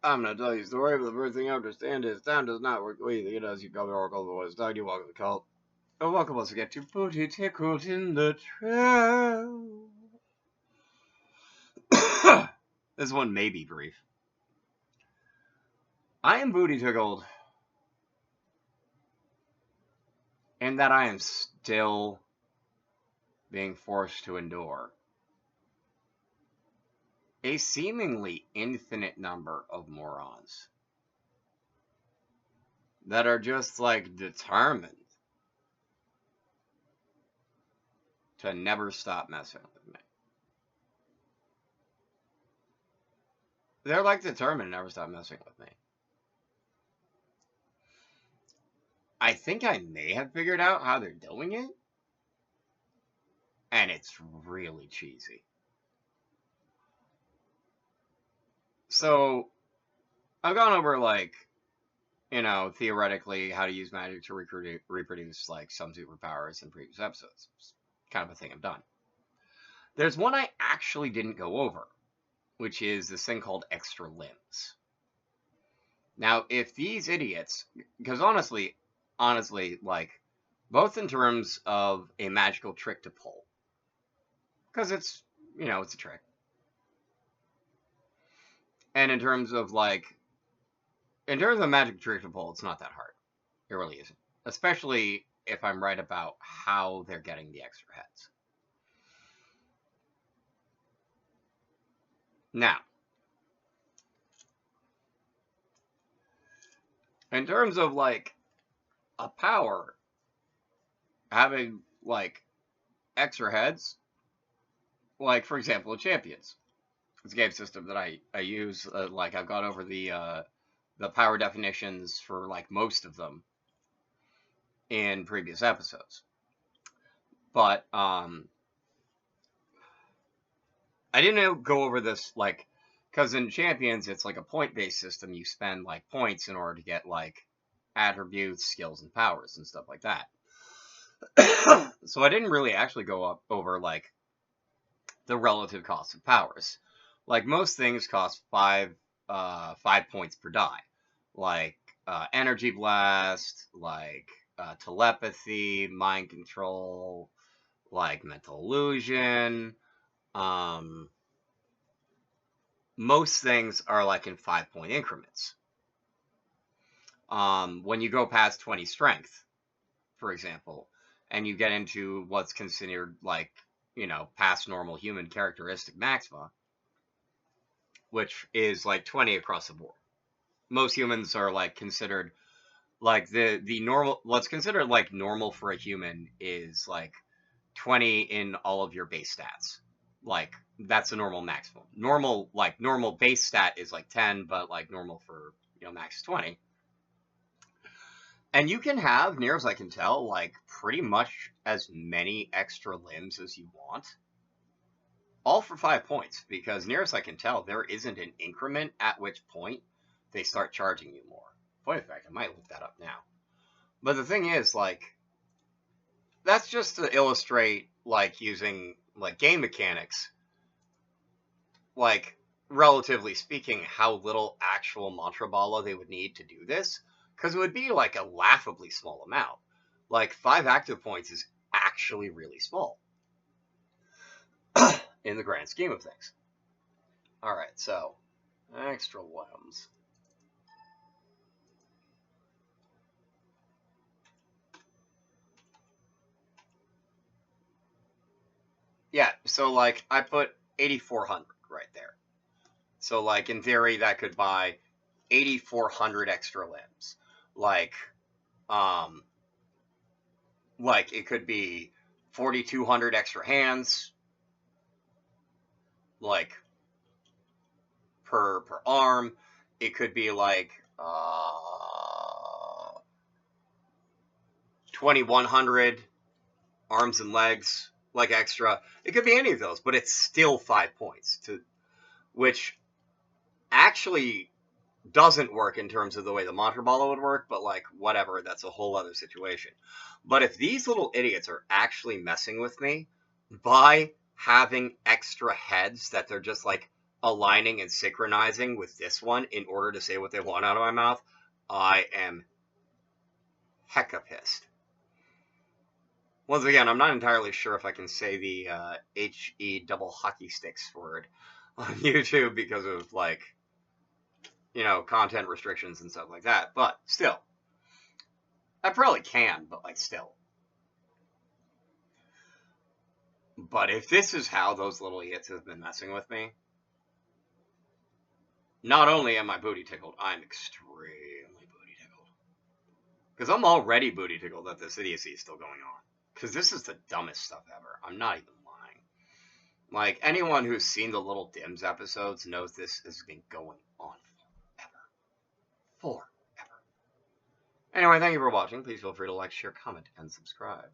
I'm gonna tell you a story, but the first thing you understand is time does not work the way you think it does. You call the Oracle, the voice dog, you walk in the cult. And welcome once again to Booty Tickled in the Trail. This one may be brief. I am Booty Tickled, and that I am still being forced to endure a seemingly infinite number of morons that are just like determined to never stop messing with me. They're like determined to never stop messing with me. I think I may have figured out how they're doing it, and it's really cheesy. So, I've gone over, like, theoretically how to use magic to reproduce, like, some superpowers in previous episodes. It's kind of a thing I've done. There's one I actually didn't go over, which is this thing called extra limbs. Now, if these idiots, because honestly, like, both in terms of a magical trick to pull, because it's a trick, and in terms of magic trick to pull, it's not that hard. It really isn't, especially if I'm right about how they're getting the extra heads. Now, in terms of, like, a power having, like, extra heads, like, for example, Champions. It's a game system that I use. Like, I've gone over the power definitions for, like, most of them in previous episodes. But, I didn't go over this, like, because in Champions, it's like a point-based system. You spend, like, points in order to get, like, attributes, skills, and powers and stuff like that. So I didn't really actually go over, like, the relative cost of powers. Like, most things cost 5 points per die. Like, Energy Blast, like, Telepathy, Mind Control, like, Mental Illusion. Most things are, like, in 5-point increments. When you go past 20 strength, for example, and you get into what's considered, like, past normal human characteristic maxima, which is, like, 20 across the board. Most humans are, like, considered, like, the normal, what's considered, like, normal for a human is, like, 20 in all of your base stats. Like, that's a normal maximum. Normal base stat is, like, 10, but, like, normal for, max 20. And you can have, near as I can tell, like, pretty much as many extra limbs as you want. All for 5 points, because near as I can tell, there isn't an increment at which point they start charging you more. Point of fact, I might look that up now. But the thing is, like, that's just to illustrate, like, using, like, game mechanics, like, relatively speaking, how little actual Mantra Bala they would need to do this. Because it would be, like, a laughably small amount. Like, 5 active points is actually really small. In the grand scheme of things. Alright, so, extra limbs. Yeah, so, like, I put 8,400 right there. So, like, in theory, that could buy 8,400 extra limbs. Like, it could be 4,200 extra hands, like, per arm. It could be, like, 2,100 arms and legs, like, extra. It could be any of those, but it's still 5 points, which actually doesn't work in terms of the way the Mantra Bala would work, but, like, whatever, that's a whole other situation. But if these little idiots are actually messing with me by having extra heads that they're just, like, aligning and synchronizing with this one in order to say what they want out of my mouth, I am hecka pissed. Once again, I'm not entirely sure if I can say the HE double hockey sticks word on YouTube because of, like, you know, content restrictions and stuff like that. But still, I probably can, but, like, still. But if this is how those little idiots have been messing with me, not only am I booty tickled, I'm extremely booty tickled. Because I'm already booty tickled that this idiocy is still going on. Because this is the dumbest stuff ever. I'm not even lying. Like, anyone who's seen the Little Dims episodes knows this has been going on forever. Anyway, thank you for watching. Please feel free to like, share, comment, and subscribe.